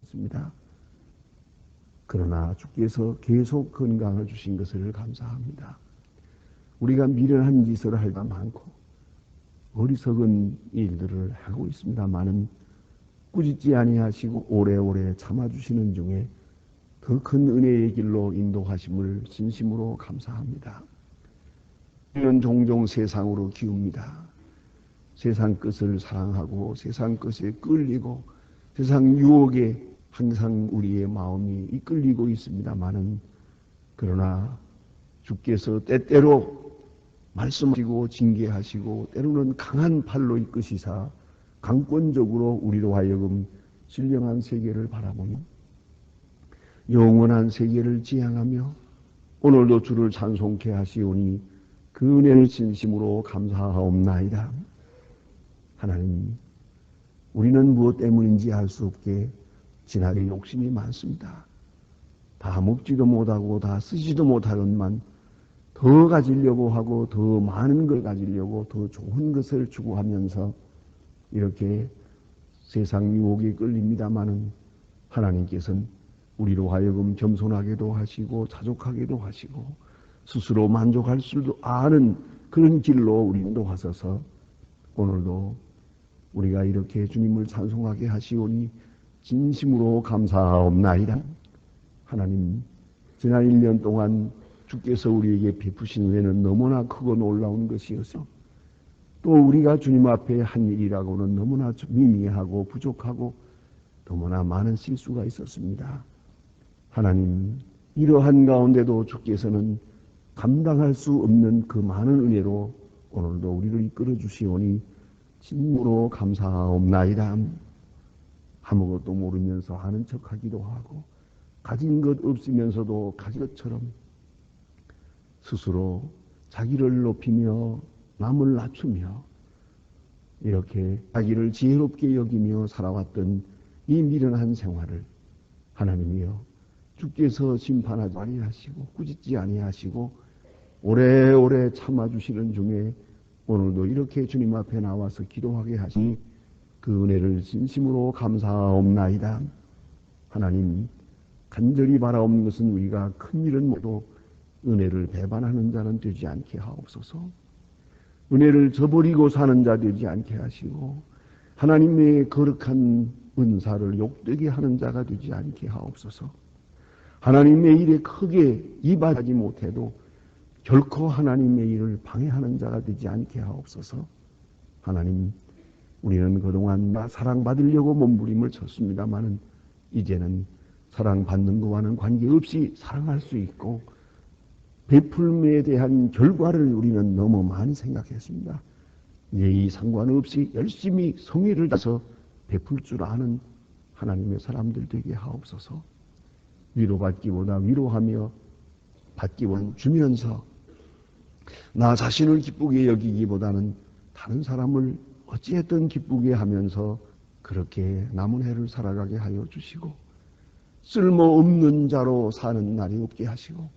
있습니다. 그러나 주께서 계속 건강을 주신 것을 감사합니다. 우리가 미련한 짓을 할 때가 많고 어리석은 일들을 하고 있습니다만은 꾸짖지 아니하시고 오래오래 참아주시는 중에 더 큰 은혜의 길로 인도하심을 진심으로 감사합니다. 우리는 종종 세상으로 기웁니다. 세상 것을 사랑하고 세상 것에 끌리고 세상 유혹에 항상 우리의 마음이 이끌리고 있습니다마는 그러나 주께서 때때로 말씀하시고 징계하시고 때로는 강한 팔로 이끄시사 강권적으로 우리로 하여금 신령한 세계를 바라보며 영원한 세계를 지향하며 오늘도 주를 찬송케 하시오니 그 은혜를 진심으로 감사하옵나이다. 하나님, 우리는 무엇 때문인지 알 수 없게 진하게 욕심이 많습니다. 다 먹지도 못하고 다 쓰지도 못하건만 더 가지려고 하고 더 많은 걸 가지려고 더 좋은 것을 추구하면서 이렇게 세상 유혹에 끌립니다마는 하나님께서는 우리로 하여금 겸손하게도 하시고 자족하게도 하시고 스스로 만족할 수도 아는 그런 길로 우리 인도하셔서 오늘도 우리가 이렇게 주님을 찬송하게 하시오니 진심으로 감사하옵나이다. 하나님, 지난 1년 동안 주께서 우리에게 베푸신 은혜는 너무나 크고 놀라운 것이어서 또 우리가 주님 앞에 한 일이라고는 너무나 미미하고 부족하고 너무나 많은 실수가 있었습니다. 하나님, 이러한 가운데도 주께서는 감당할 수 없는 그 많은 은혜로 오늘도 우리를 이끌어 주시오니 진심으로 감사하옵나이다. 아무것도 모르면서 아는 척하기도 하고 가진 것 없으면서도 가진 것처럼 스스로 자기를 높이며 남을 낮추며 이렇게 자기를 지혜롭게 여기며 살아왔던 이 미련한 생활을 하나님이여 주께서 심판하지 아니하시고 꾸짖지 아니하시고 오래오래 참아주시는 중에 오늘도 이렇게 주님 앞에 나와서 기도하게 하시니 그 은혜를 진심으로 감사하옵나이다. 하나님, 간절히 바라옵는 것은 우리가 큰 일은 모두 은혜를 배반하는 자는 되지 않게 하옵소서. 은혜를 저버리고 사는 자 되지 않게 하시고 하나님의 거룩한 은사를 욕되게 하는 자가 되지 않게 하옵소서. 하나님의 일에 크게 이바하지 못해도 결코 하나님의 일을 방해하는 자가 되지 않게 하옵소서. 하나님, 우리는 그동안 사랑받으려고 몸부림을 쳤습니다마는 이제는 사랑받는 것과는 관계없이 사랑할 수 있고 베풀음에 대한 결과를 우리는 너무 많이 생각했습니다. 예의 상관없이 열심히 성의를 다해서 베풀 줄 아는 하나님의 사람들 되게 하옵소서. 위로받기보다 위로하며 받기보다는 주면서 나 자신을 기쁘게 여기기보다는 다른 사람을 어찌했든 기쁘게 하면서 그렇게 남은 해를 살아가게 하여 주시고 쓸모없는 자로 사는 날이 없게 하시고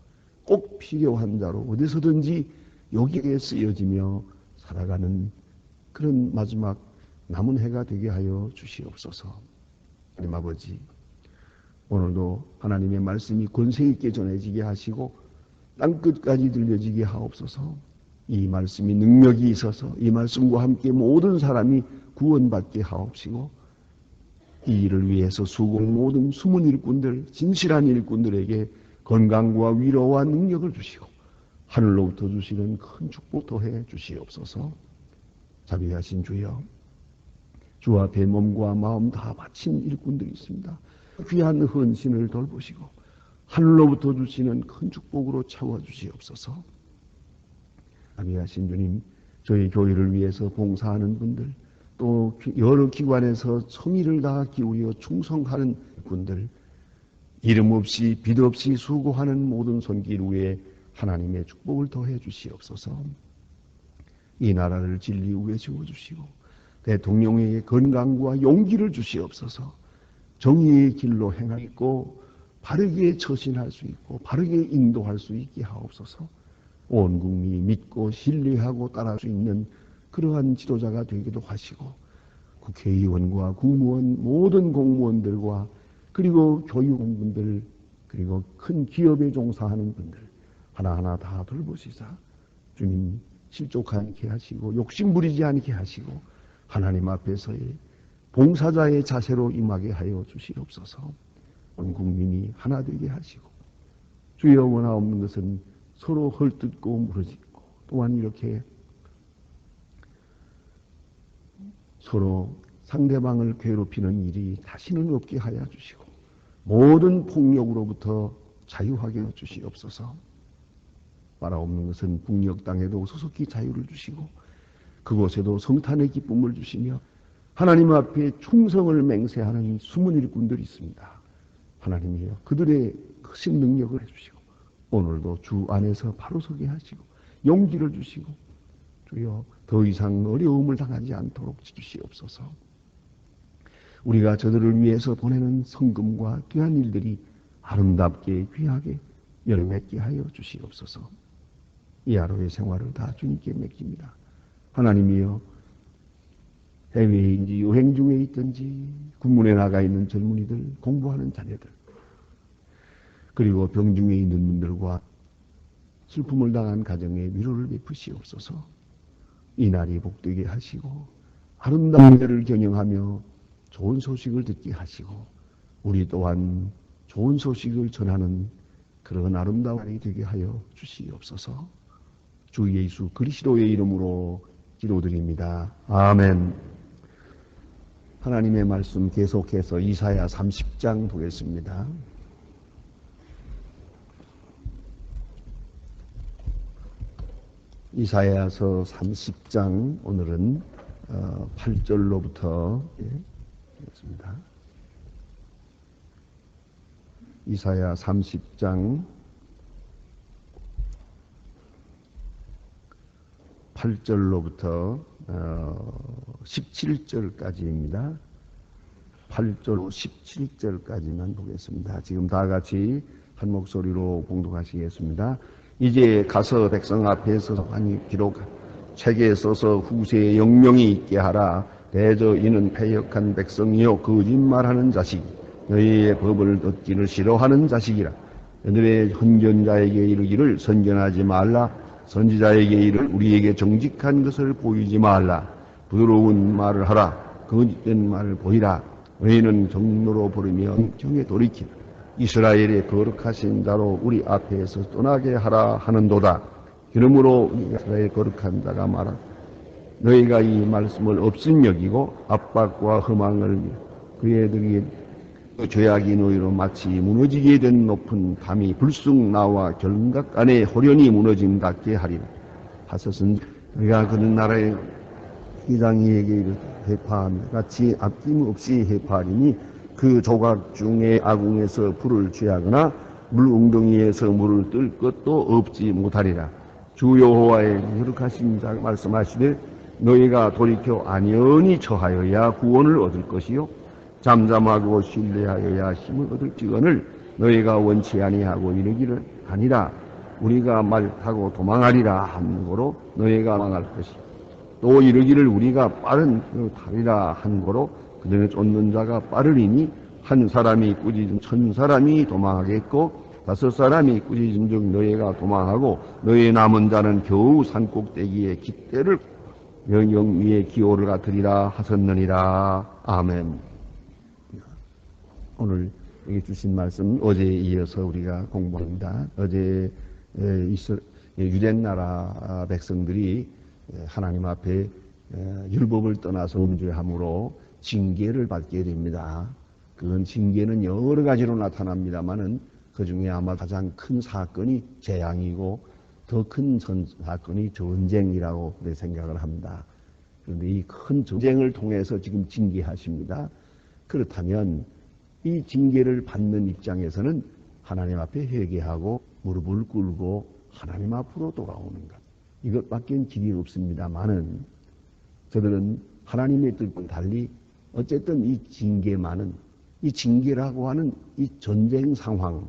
꼭 필요한 자로 어디서든지 여기에 쓰여지며 살아가는 그런 마지막 남은 해가 되게 하여 주시옵소서. 하나님 아버지, 오늘도 하나님의 말씀이 권세 있게 전해지게 하시고 땅끝까지 들려지게 하옵소서. 이 말씀이 능력이 있어서 이 말씀과 함께 모든 사람이 구원받게 하옵시고 이 일을 위해서 수고한 모든 숨은 일꾼들, 진실한 일꾼들에게 건강과 위로와 능력을 주시고 하늘로부터 주시는 큰 축복 더해 주시옵소서. 자비하신 주여, 주 앞에 몸과 마음 다 바친 일꾼들이 있습니다. 귀한 헌신을 돌보시고 하늘로부터 주시는 큰 축복으로 채워주시옵소서. 자비하신 주님, 저희 교회를 위해서 봉사하는 분들, 또 여러 기관에서 성의를 다 기울여 충성하는 분들, 이름 없이 빛 없이 수고하는 모든 손길 위에 하나님의 축복을 더해 주시옵소서. 이 나라를 진리 위에 세워주시고 대통령에게 건강과 용기를 주시옵소서. 정의의 길로 행하고 바르게 처신할 수 있고 바르게 인도할 수 있게 하옵소서. 온 국민이 믿고 신뢰하고 따라갈 수 있는 그러한 지도자가 되기도 하시고 국회의원과 국무원 모든 공무원들과 그리고 교육원분들, 그리고 큰 기업에 종사하는 분들 하나하나 다 돌보시사 주님 실족하지 않게 하시고 욕심 부리지 않게 하시고 하나님 앞에서의 봉사자의 자세로 임하게 하여 주시옵소서. 온 국민이 하나 되게 하시고 주여 원하옵는 것은 서로 헐뜯고 무너지고 또한 이렇게 서로 상대방을 괴롭히는 일이 다시는 없게 하여 주시고 모든 폭력으로부터 자유하게 해 주시옵소서. 바라옵는 것은 북녘 땅에도 소속히 자유를 주시고 그곳에도 성탄의 기쁨을 주시며 하나님 앞에 충성을 맹세하는 숨은 일꾼들이 있습니다. 하나님이여 그들의 크신 능력을 해주시고 오늘도 주 안에서 바로 서게 하시고 용기를 주시고 주여 더 이상 어려움을 당하지 않도록 지키시옵소서. 우리가 저들을 위해서 보내는 성금과 귀한 일들이 아름답게 귀하게 열맺게 하여 주시옵소서. 이 하루의 생활을 다 주님께 맡깁니다. 하나님이여 해외인지 여행 중에 있든지 군문에 나가 있는 젊은이들, 공부하는 자녀들, 그리고 병중에 있는 분들과 슬픔을 당한 가정에 위로를 베푸시옵소서. 이 날이 복되게 하시고 아름다운 날을 경영하며 좋은 소식을 듣게 하시고 우리 또한 좋은 소식을 전하는 그런 아름다운 날이 되게 하여 주시옵소서. 주 예수 그리스도의 이름으로 기도드립니다. 아멘. 하나님의 말씀 계속해서 이사야 30장 보겠습니다. 이사야서 30장 오늘은 8절로부터 보겠습니다. 이사야 30장 8절로부터 17절까지입니다. 8절 17절까지만 보겠습니다. 지금 다 같이 한 목소리로 봉독하시겠습니다. 이제 가서 백성 앞에서 환히 기록 책에 써서 후세에 영명이 있게 하라. 대저 이는 패역한 백성이요 거짓말하는 자식, 너희의 법을 듣기를 싫어하는 자식이라. 너희의 헌전자에게 이르기를 선전하지 말라. 선지자에게 이를 우리에게 정직한 것을 보이지 말라. 부드러운 말을 하라. 거짓된 말을 보이라. 너희는 정로로 부르며 정에 돌이키라. 이스라엘의 거룩하신 자로 우리 앞에서 떠나게 하라 하는도다. 그러므로 이스라엘 거룩한 자가 말하 너희가 이 말씀을 없인 여기고 압박과 흠앙을 그애들이 죄악이 너희로 마치 무너지게 된 높은 담이 불쑥 나와 결각 안에 호련히 무너짐 같게 하리라. 하소서 너희가 그런 나라의 이장이에게 회파하며 같이 아낌없이 회파하리니 그 조각 중에 아궁에서 불을 취하거나 물 웅덩이에서 물을 뜰 것도 없지 못하리라. 주 여호와의 거룩하신 자 말씀하시되 너희가 돌이켜 안연히 처하여야 구원을 얻을 것이요 잠잠하고 신뢰하여야 힘을 얻을지거늘 너희가 원치 아니하고 이르기를 아니라 우리가 말 타고 도망하리라 한 거로 너희가 망할 것이 또 이르기를 우리가 빠른 타리라 한 거로 그들의 쫓는 자가 빠르리니 한 사람이 꾸짖은 1000사람이 도망하겠고 5사람이 꾸짖은 즉 너희가 도망하고 너희 남은 자는 겨우 산꼭대기에 깃대를 영영 위에 기호를 같으리라 하셨느니라. 아멘. 오늘 여기 주신 말씀 어제에 이어서 우리가 공부합니다. 어제 유대 나라 백성들이 하나님 앞에 율법을 떠나서 범죄함으로 징계를 받게 됩니다. 그건 징계는 여러 가지로 나타납니다만은 그 중에 아마 가장 큰 사건이 재앙이고 더 큰 사건이 전쟁이라고 생각을 합니다. 그런데 이 큰 전쟁을 통해서 지금 징계하십니다. 그렇다면 이 징계를 받는 입장에서는 하나님 앞에 회개하고 무릎을 꿇고 하나님 앞으로 돌아오는 것. 이것밖엔 길이 없습니다만은 저들은 하나님의 뜻과 달리 어쨌든 이 징계만은 이 징계라고 하는 이 전쟁 상황,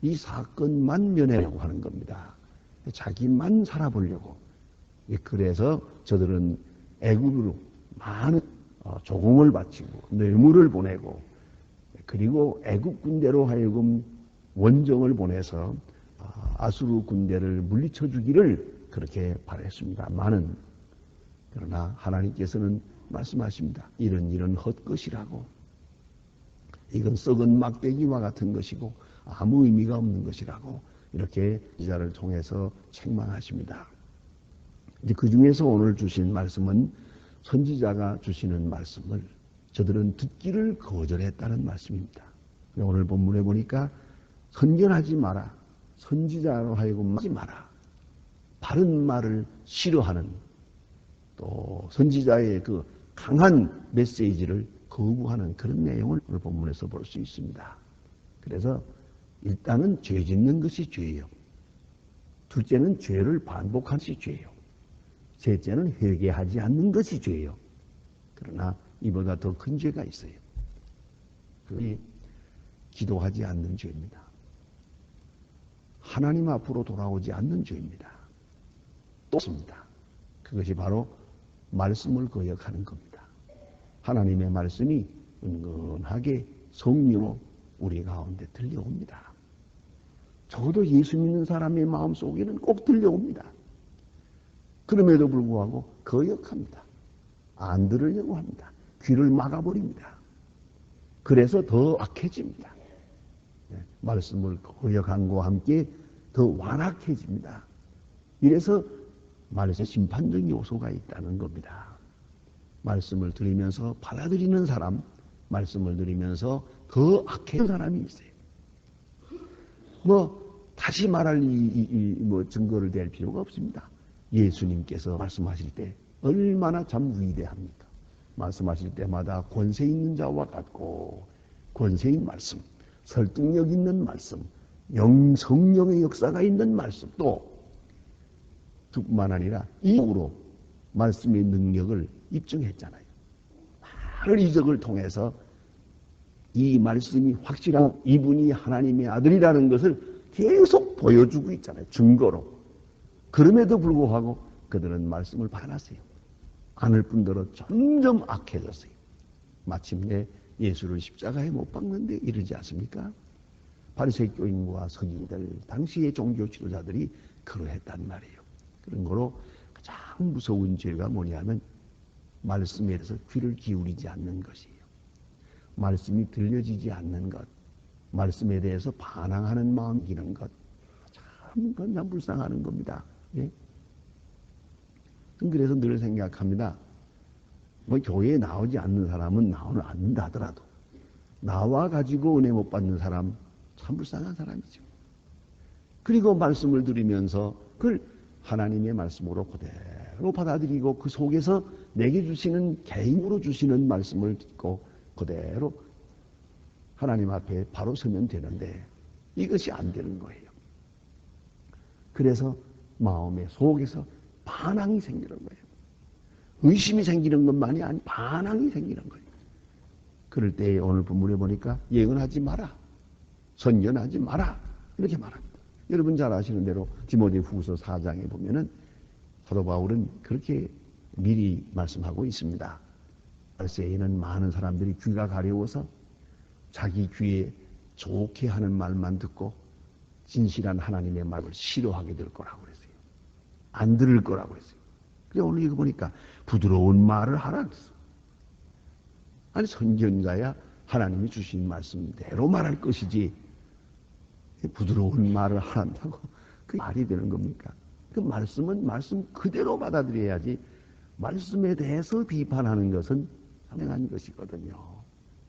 이 사건만 면하려고 하는 겁니다. 자기만 살아보려고. 그래서 저들은 애굽으로 많은 조공을 바치고 뇌물을 보내고 그리고 애국 군대로 하여금 원정을 보내서 아수르 군대를 물리쳐 주기를 그렇게 바랬습니다만은, 그러나 하나님께서는 말씀하십니다. 이런 헛것이라고. 이건 썩은 막대기와 같은 것이고 아무 의미가 없는 것이라고 이렇게 기자를 통해서 책망하십니다. 이제 그 중에서 오늘 주신 말씀은 선지자가 주시는 말씀을 저들은 듣기를 거절했다는 말씀입니다. 오늘 본문에 보니까 선견하지 마라, 선지자로 하여금 하지 마라, 바른 말을 싫어하는, 또 선지자의 그 강한 메시지를 거부하는 그런 내용을 오늘 본문에서 볼 수 있습니다. 그래서 일단은 죄 짓는 것이 죄예요. 둘째는 죄를 반복하는 것이 죄예요. 셋째는 회개하지 않는 것이 죄예요. 그러나 이보다 더 큰 죄가 있어요. 그게 기도하지 않는 죄입니다. 하나님 앞으로 돌아오지 않는 죄입니다. 또 있습니다. 그것이 바로 말씀을 거역하는 겁니다. 하나님의 말씀이 은근하게 성령으로 우리 가운데 들려옵니다. 적어도 예수 믿는 사람의 마음속에는 꼭 들려옵니다. 그럼에도 불구하고 거역합니다. 안 들으려고 합니다. 귀를 막아버립니다. 그래서 더 악해집니다. 말씀을 거역함과 함께 더 완악해집니다. 이래서 말씀에 심판적 요소가 있다는 겁니다. 말씀을 들으면서 받아들이는 사람, 말씀을 들으면서 더 악해진 사람이 있어요. 다시 말할 증거를 댈 필요가 없습니다. 예수님께서 말씀하실 때 얼마나 참 위대합니까? 말씀하실 때마다 권세 있는 자와 같고, 권세인 말씀, 설득력 있는 말씀, 성령의 역사가 있는 말씀, 또 뿐만 아니라 이적으로 말씀의 능력을 입증했잖아요. 많은 이적을 통해서 이 말씀이 확실한 이분이 하나님의 아들이라는 것을 계속 보여주고 있잖아요. 증거로. 그럼에도 불구하고 그들은 말씀을 반하세요. 않을 뿐더러 점점 악해졌어요. 마침내 예수를 십자가에 못 박는데 이르지 않습니까? 바리새인 교인과 서기들, 당시의 종교 지도자들이 그러했단 말이에요. 그런 거로 가장 무서운 죄가 뭐냐면 말씀에 대해서 귀를 기울이지 않는 것이에요. 말씀이 들려지지 않는 것, 말씀에 대해서 반항하는 마음이 기는 것, 참 불쌍하는 겁니다. 예? 그래서 늘 생각합니다. 교회에 나오지 않는 사람은 나오는 않는다 하더라도 나와 가지고 은혜 못 받는 사람 참 불쌍한 사람이죠. 그리고 말씀을 들으면서 그걸 하나님의 말씀으로 그대로 받아들이고 그 속에서 내게 주시는 개인으로 주시는 말씀을 듣고 그대로 하나님 앞에 바로 서면 되는데 이것이 안 되는 거예요. 그래서 마음의 속에서 반항이 생기는 거예요. 의심이 생기는 것만이 아니 반항이 생기는 거예요. 그럴 때 오늘 본문에 보니까 예언하지 마라, 선견하지 마라 이렇게 말합니다. 여러분 잘 아시는 대로 디모데후서 4장에 보면은 사도 바울은 그렇게 미리 말씀하고 있습니다. 말세에는 많은 사람들이 귀가 가려워서 자기 귀에 좋게 하는 말만 듣고 진실한 하나님의 말을 싫어하게 될 거라고 그랬어요. 안 들을 거라고 그랬어요. 그래서 오늘 이거 보니까 부드러운 말을 하라 그랬어. 아니 선견자야 하나님이 주신 말씀대로 말할 것이지 부드러운 말을 하란다고 그 말이 되는 겁니까? 그 말씀은 말씀 그대로 받아들여야지 말씀에 대해서 비판하는 것은 상당한 것이거든요.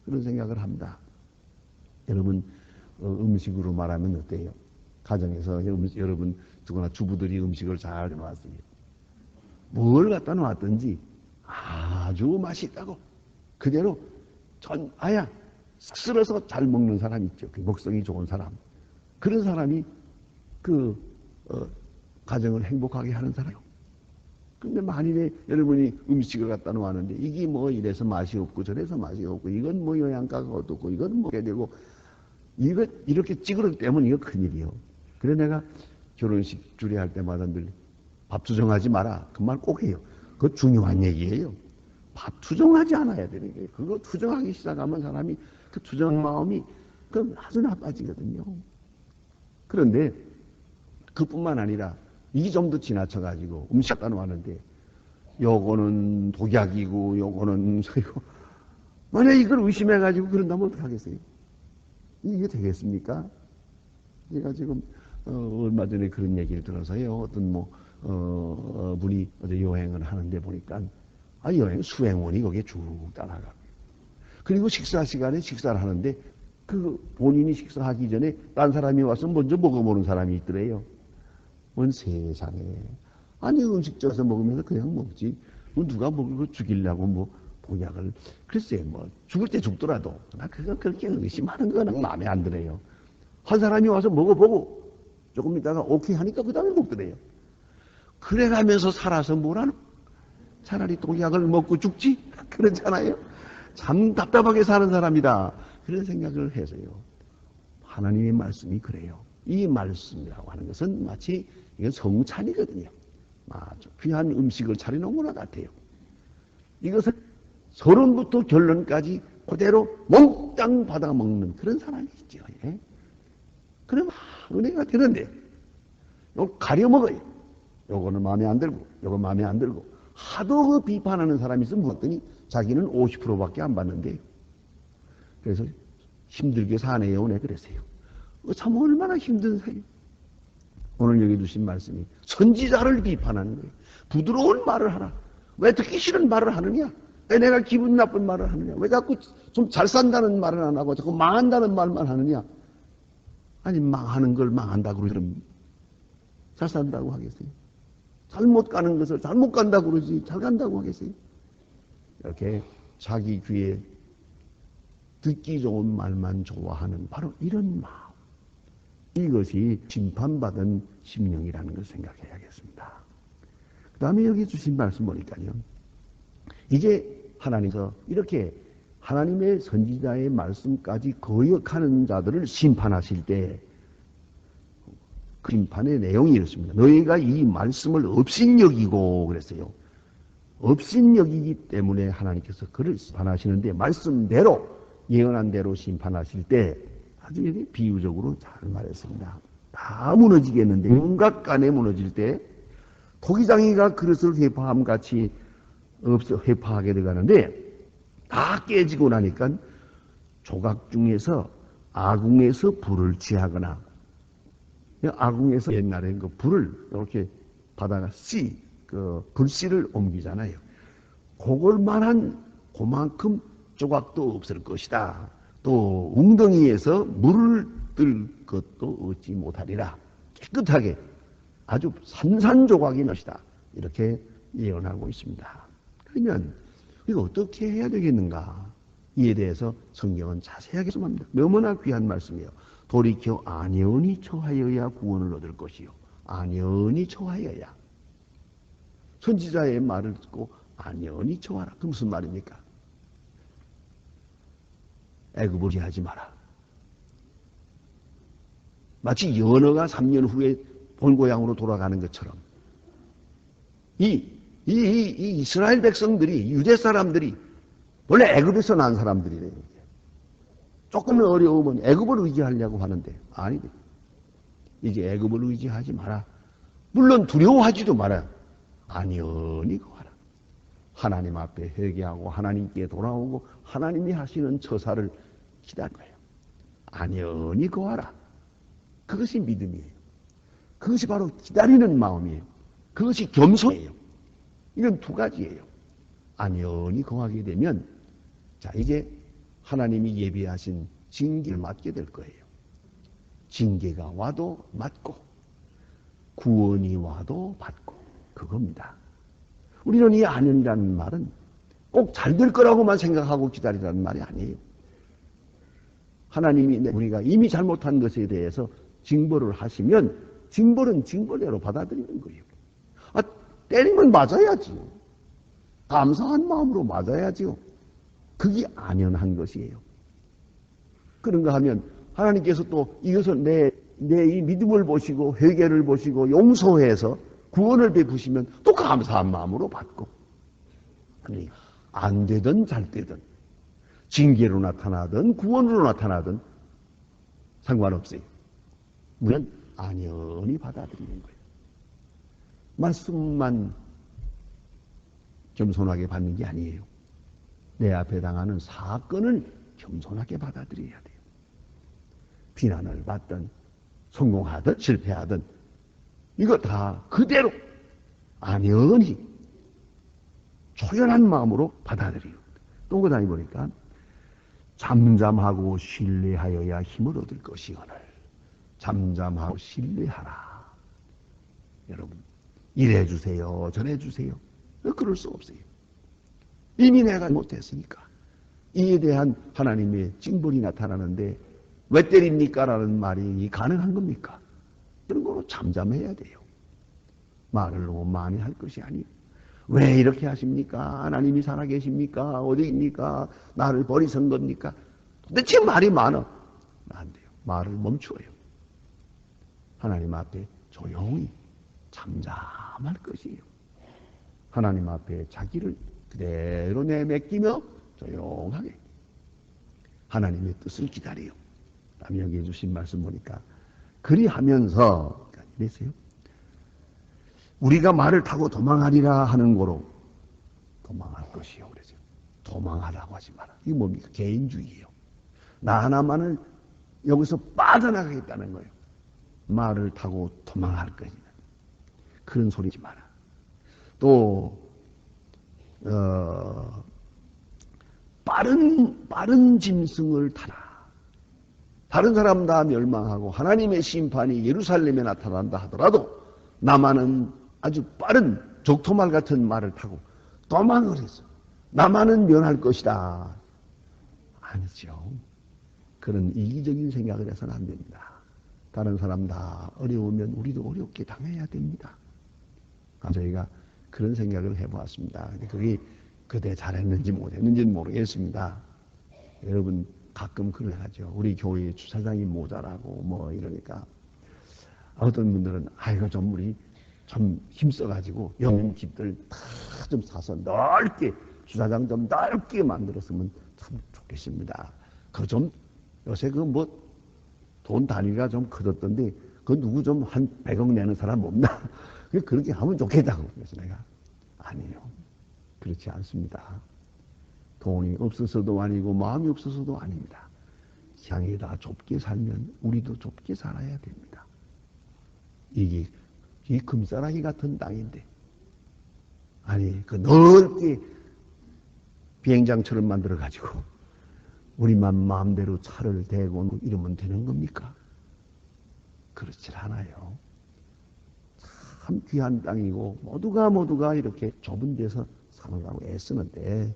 그런 생각을 합니다. 여러분 음식으로 말하면 어때요? 가정에서 여러분 누구나 주부들이 음식을 잘 해놨어요. 뭘 갖다 놨든지 아주 맛있다고 그대로 아야 쓸어서 잘 먹는 사람 있죠. 그 먹성이 좋은 사람. 그런 사람이 가정을 행복하게 하는 사람이요. 근데 만일에 여러분이 음식을 갖다 놓았는데 이게 뭐 이래서 맛이 없고 저래서 맛이 없고 이건 뭐 영양가가 어떻고 이건 먹게 되고 이거 이렇게 찌그러기 때문에 이거 큰일이요. 그래 내가 결혼식 주례할 때마다 늘 밥 투정하지 마라 그 말 꼭 해요. 그거 중요한 얘기예요. 투정하지 않아야 되는 거예요. 그거 투정하기 시작하면 사람이 그 투정 마음이 그 아주 나빠지거든요. 그런데 그뿐만 아니라 이 정도 지나쳐가지고 음식 갖다 놓았는데 요거는 독약이고 요거는 이거 만약 이걸 의심해가지고 그런다면 어떡하겠어요? 이게 되겠습니까? 제가 지금 얼마 전에 그런 얘기를 들어서요. 어떤 분이 어제 여행을 하는데 보니까 여행 수행원이 거기에 쭉 따라가. 그리고 식사 시간에 식사를 하는데 그 본인이 식사하기 전에 딴 사람이 와서 먼저 먹어보는 사람이 있더래요. 뭔 세상에. 아니 음식 쪄서 먹으면서 그냥 먹지. 누가 먹을 거 죽이려고 복약을. 글쎄 죽을 때 죽더라도 나 그거 그렇게 의심하는 거는 마음에 안 드네요. 한 사람이 와서 먹어보고 조금 있다가 오케이 하니까 그 다음에 먹더래요. 그래가면서 살아서 뭐라는, 차라리 독약을 먹고 죽지? 그렇잖아요. 참 답답하게 사는 사람이다. 그런 생각을 해서요. 하나님의 말씀이 그래요. 이 말씀이라고 하는 것은 마치 이건 성찬이거든요. 아주 귀한 음식을 차려놓은 거나 같아요. 이것은 서론부터 결론까지 그대로 몽땅 받아먹는 그런 사람이 있죠. 예? 그럼 은혜가 되는데 이거 가려 먹어요. 요거는 마음에 안 들고 요거 마음에 안 들고 하도 그 비판하는 사람이 있으면 물었더니 자기는 50%밖에 안 받는데 그래서 힘들게 사네요. 네 그랬어요. 참 얼마나 힘든 사이. 오늘 여기 주신 말씀이 선지자를 비판하는 거예요. 부드러운 말을 하라. 왜 듣기 싫은 말을 하느냐? 왜 내가 기분 나쁜 말을 하느냐? 왜 자꾸 좀 잘 산다는 말을 안 하고 자꾸 망한다는 말만 하느냐? 아니 망하는 걸 망한다고 그러면 잘 산다고 하겠어요? 잘못 가는 것을 잘못 간다고 그러지 잘 간다고 하겠어요? 이렇게 자기 귀에 듣기 좋은 말만 좋아하는 바로 이런 마음. 이것이 심판받은 심령이라는 걸 생각해야겠습니다. 그 다음에 여기 주신 말씀 보니까요. 이제 하나님께서 이렇게 하나님의 선지자의 말씀까지 거역하는 자들을 심판하실 때 그 심판의 내용이 이렇습니다. 너희가 이 말씀을 업신여기고 그랬어요. 업신여기기 때문에 하나님께서 그를 심판하시는데 말씀대로 예언한 대로 심판하실 때 아주 비유적으로 잘 말했습니다. 다 무너지겠는데 윤곽간에 무너질 때 토기장이가 그릇을 회파함같이 회파하게 들어가는데 다 깨지고 나니까 조각 중에서 아궁에서 불을 취하거나 아궁에서 옛날에 그 불을 이렇게 바다가 불씨를 옮기잖아요. 그걸만한 그만큼 조각도 없을 것이다. 또 웅덩이에서 물을 뜰 것도 얻지 못하리라. 깨끗하게 아주 산산조각이 것이다. 이렇게 예언하고 있습니다. 그러면 이거 어떻게 해야 되겠는가? 이에 대해서 성경은 자세하게 말합니다. 너무나 귀한 말씀이에요. 돌이켜 안연히 처하여야 구원을 얻을 것이요. 안연히 처하여야. 선지자의 말을 듣고 안연히 처하라. 그 무슨 말입니까? 애굽을 하지 마라. 마치 연어가 3년 후에 본고향으로 돌아가는 것처럼 이 이스라엘 백성들이 유대 사람들이 원래 애굽에서 난 사람들이래요. 조금 어려우면 애굽을 의지하려고 하는데 아니 이제 애굽을 의지하지 마라. 물론 두려워하지도 마라. 안연히 거하라. 하나님 앞에 회개하고 하나님께 돌아오고 하나님이 하시는 처사를 기다릴 거예요. 안연히 거하라. 그것이 믿음이에요. 그것이 바로 기다리는 마음이에요. 그것이 겸손이에요. 이건 두 가지예요. 안연히 거하게 되면 자 이제 하나님이 예비하신 징계를 맞게 될 거예요. 징계가 와도 맞고 구원이 와도 받고 그겁니다. 우리는 이 안연이라는 말은 꼭 잘 될 거라고만 생각하고 기다리라는 말이 아니에요. 하나님이 우리가 이미 잘못한 것에 대해서 징벌을 하시면 징벌은 징벌대로 받아들이는 거예요. 때리면 맞아야지. 감사한 마음으로 맞아야지요. 그게 안연한 것이에요. 그런가 하면 하나님께서 또 이것을 내 이 믿음을 보시고 회개를 보시고 용서해서 구원을 베푸시면 또 감사한 마음으로 받고. 그러니 안 되든 잘 되든 징계로 나타나든 구원으로 나타나든 상관없어요. 우리는 안연히 받아들이는 거예요. 말씀만 겸손하게 받는 게 아니에요. 내 앞에 당하는 사건을 겸손하게 받아들여야 돼요. 비난을 받든 성공하든 실패하든 이거 다 그대로 안연히 초연한 마음으로 받아들여요. 또 그다음에 보니까 잠잠하고 신뢰하여야 힘을 얻을 것이거늘 잠잠하고 신뢰하라. 여러분 이래 주세요 저래 주세요 그럴 수 없어요. 이미 내가 못했으니까. 이에 대한 하나님의 징벌이 나타나는데 왜 때립니까? 라는 말이 가능한 겁니까? 그런 거로 잠잠해야 돼요. 말을 너무 많이 할 것이 아니에요. 왜 이렇게 하십니까? 하나님이 살아계십니까? 어디입니까? 나를 버리신 겁니까? 도대체 말이 많아. 안 돼요. 말을 멈추어요. 하나님 앞에 조용히 잠잠할 것이에요. 하나님 앞에 자기를 그대로 내맡기며 조용하게 하나님의 뜻을 기다려요. 다음에 여기 해주신 말씀 보니까 그리하면서 이랬어요. 우리가 말을 타고 도망하리라 하는 거로 도망할 것이요. 그래서 도망하라고 하지 마라. 이게 뭡니까? 개인주의예요. 나 하나만을 여기서 빠져나가겠다는 거예요. 말을 타고 도망할 것이다. 그런 소리지 마라. 또 빠른 짐승을 타라. 다른 사람 다 멸망하고 하나님의 심판이 예루살렘에 나타난다 하더라도 나만은 아주 빠른 적토말 같은 말을 타고 도망을 했어. 나만은 면할 것이다. 아니죠. 그런 이기적인 생각을 해서는 안 됩니다. 다른 사람 다 어려우면 우리도 어렵게 당해야 됩니다. 저희가 그런 생각을 해보았습니다. 그게 그때 잘했는지 못했는지는 모르겠습니다. 여러분 가끔 그걸 하죠. 우리 교회 주차장이 모자라고 뭐 이러니까 어떤 분들은 아이고 좀 우리 좀 힘써가지고 영인 집들 다 좀 사서 넓게 주차장 좀 넓게 만들었으면 참 좋겠습니다. 그 좀 요새 그 뭐 돈 단위가 좀 커졌던데 그 누구 좀 한 100억 내는 사람 없나? 그렇게 하면 좋겠다고. 그래서 내가 아니에요. 그렇지 않습니다. 돈이 없어서도 아니고 마음이 없어서도 아닙니다. 향이 다 좁게 살면 우리도 좁게 살아야 됩니다. 이게 이 금싸라기 같은 땅인데 아니 그 넓게 비행장처럼 만들어 가지고 우리만 마음대로 차를 대고 이러면 되는 겁니까? 그렇지 않아요. 참 귀한 땅이고 모두가 이렇게 좁은 데서 사느라고 애쓰는데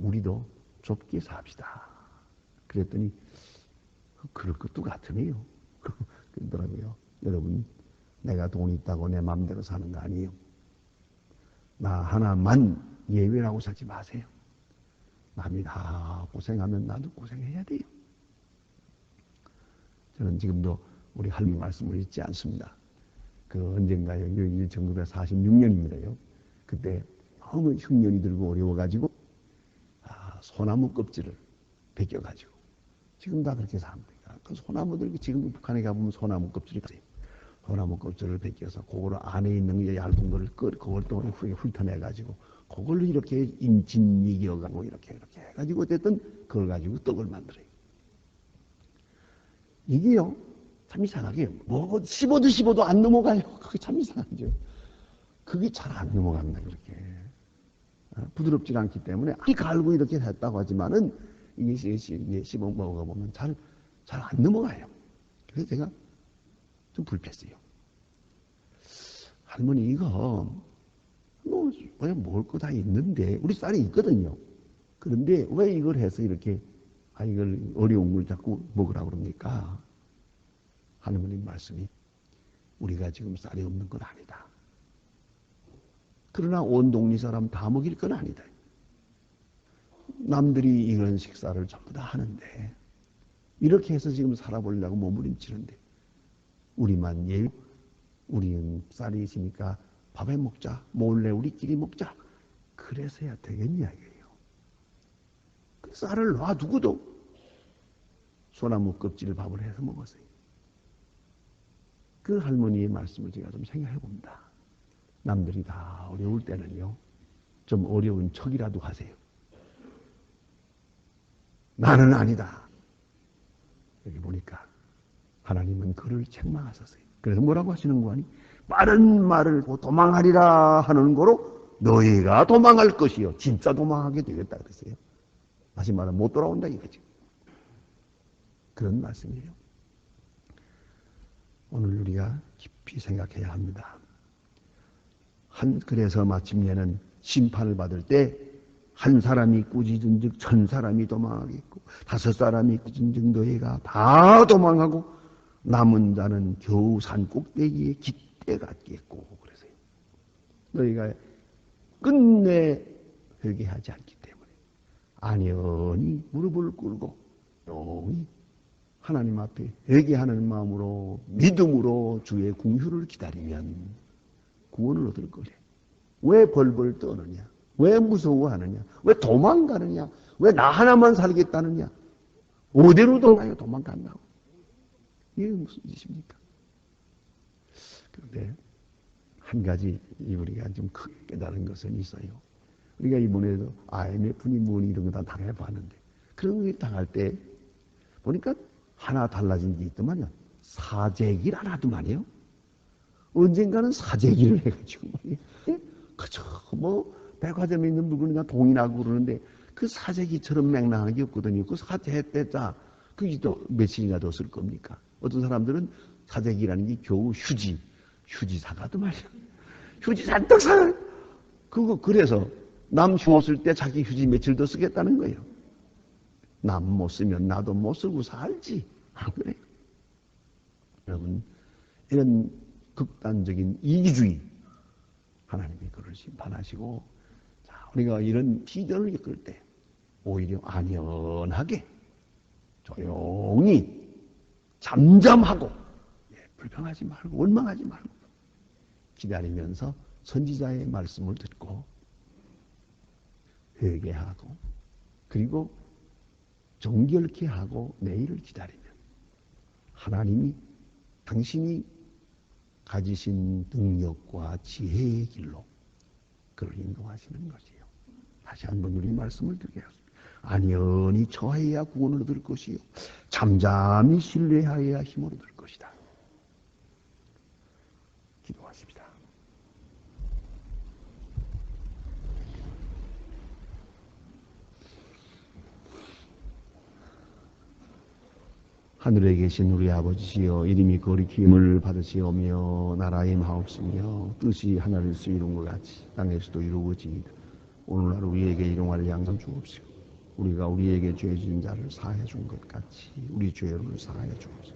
우리도 좁게 삽시다. 그랬더니 그럴 것도 같으네요. 그러더라고요. 여러분 내가 돈 있다고 내 마음대로 사는 거 아니에요. 나 하나만 예외라고 살지 마세요. 남이 다 고생하면 나도 고생해야 돼요. 저는 지금도 우리 할머니 말씀을 잊지 않습니다. 그 언젠가요. 1946년입니다요. 그때 너무 흉년이 들고 어려워가지고 소나무 껍질을 벗겨가지고 지금 다 그렇게 삽니다. 그 소나무들 지금 북한에 가보면 소나무 껍질이 있어요. 소나무 껍질을 벗겨서 그걸 안에 있는 얇은 거를 그걸 또 후에 훑어내가지고 그걸로 이렇게 인진이겨가고 이렇게 해가지고 어쨌든 그걸 가지고 떡을 만들어요. 이게요 참 이상하게 뭐 씹어도 안 넘어가요. 그게 참 이상하죠. 그게 잘 안 넘어갑니다. 그렇게 부드럽지 않기 때문에 아무리 갈고 이렇게 했다고 하지만은 이게 씹어 먹어보면 잘 안 넘어가요. 그래서 제가 좀 불편했어요. 할머니 이거 뭐 먹을 거 다 있는데 우리 쌀이 있거든요. 그런데 왜 이걸 해서 이렇게 이걸 어려운 걸 자꾸 먹으라고 그럽니까? 하느님 말씀이 우리가 지금 쌀이 없는 건 아니다. 그러나 온 동리 사람 다 먹일 건 아니다. 남들이 이런 식사를 전부 다 하는데 이렇게 해서 지금 살아보려고 몸부림치는데 우리만 우리는 쌀이 있으니까 밥에 먹자. 몰래 우리끼리 먹자. 그래서야 되겠냐 이게요. 쌀을 놔두고도 소나무 껍질을 밥을 해서 먹었어요. 그 할머니의 말씀을 제가 좀 생각해 봅니다. 남들이 다 어려울 때는요, 좀 어려운 척이라도 하세요. 나는 아니다. 여기 보니까 하나님은 그를 책망하셨어요. 그래서 뭐라고 하시는 거 아니? 빠른 말을 도망하리라 하는 거로 너희가 도망할 것이요. 진짜 도망하게 되겠다 그랬어요. 다시 말하면 못 돌아온다 이거죠. 그런 말씀이에요. 오늘 우리가 깊이 생각해야 합니다. 그래서 마침내는 심판을 받을 때 한 사람이 꾸짖은즉 1000사람이 도망하겠고 5사람이 꾸짖은즉 너희가 다 도망하고 남은 자는 겨우 산 꼭대기에 깃대 같겠고 그래서요. 너희가 끝내 회개하지 않기 때문에 안연히 무릎을 꿇고 조용히 하나님 앞에 회개하는 마음으로 믿음으로 주의 궁휼을 기다리면 구원을 얻을 거래. 왜 벌벌 떠느냐? 왜 무서워하느냐? 왜 도망가느냐? 왜 나 하나만 살겠다느냐? 어디로 도망간다고? 이게 무슨 짓입니까? 그런데 한 가지 우리가 좀 크게 깨달은 것은 있어요. 우리가 이번에도 IMF니 뭐니 이런 거 다 당해봤는데 그런 거 당할 때 보니까 하나 달라진 게 있더만요. 사재기를 안 하더만요. 언젠가는 사재기를 해가지고 그저 뭐 백화점에 있는 물건이나 동인하고 그러는데 그 사재기처럼 맹랑한 게 없거든요. 그 사재했대자 그게 또 며칠이나 더 쓸 겁니까? 어떤 사람들은 사재기라는 게 겨우 휴지 사가도 말이야. 휴지 잔뜩 사. 그거 그래서 남 휴 쓸 때 자기 휴지 며칠 더 쓰겠다는 거예요. 남 못 쓰면 나도 못 쓰고 살지. 안 그래요? 여러분, 이런 극단적인 이기주의, 하나님이 그를 심판하시고, 자, 우리가 이런 시련을 겪을 때, 오히려 안연하게, 조용히, 잠잠하고, 불평하지 말고, 원망하지 말고, 기다리면서 선지자의 말씀을 듣고, 회개하고, 그리고 정결케 하고 내일을 기다리면 하나님이 당신이 가지신 능력과 지혜의 길로 그를 인도하시는 것이요. 다시 한번 우리 말씀을 드리겠습니다. 안연히 처해야 구원을 얻을 것이요. 잠잠히 신뢰하여야 힘을 얻을 것이다. 기도하십시다. 하늘에 계신 우리 아버지시여, 이름이 거룩히 힘을 받으시오며 나라의 마옵시며 뜻이 하늘에서 이룬 것 같이 땅에서도 이루어지이다. 오늘날 우리에게 일용할 양상 주옵시고 우리가 우리에게 죄 지은 자를 사하여 준 것 같이 우리 죄를 사하여 주옵소서.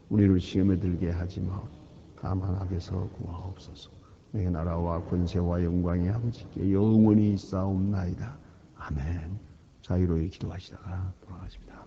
우리를 시험에 들게 하지 마옵소서. 다만 악에서 구하옵소서. 내 나라와 권세와 영광이 아버지께 영원히 있사옵나이다. 아멘. 자유로이 기도하시다가 돌아가십니다.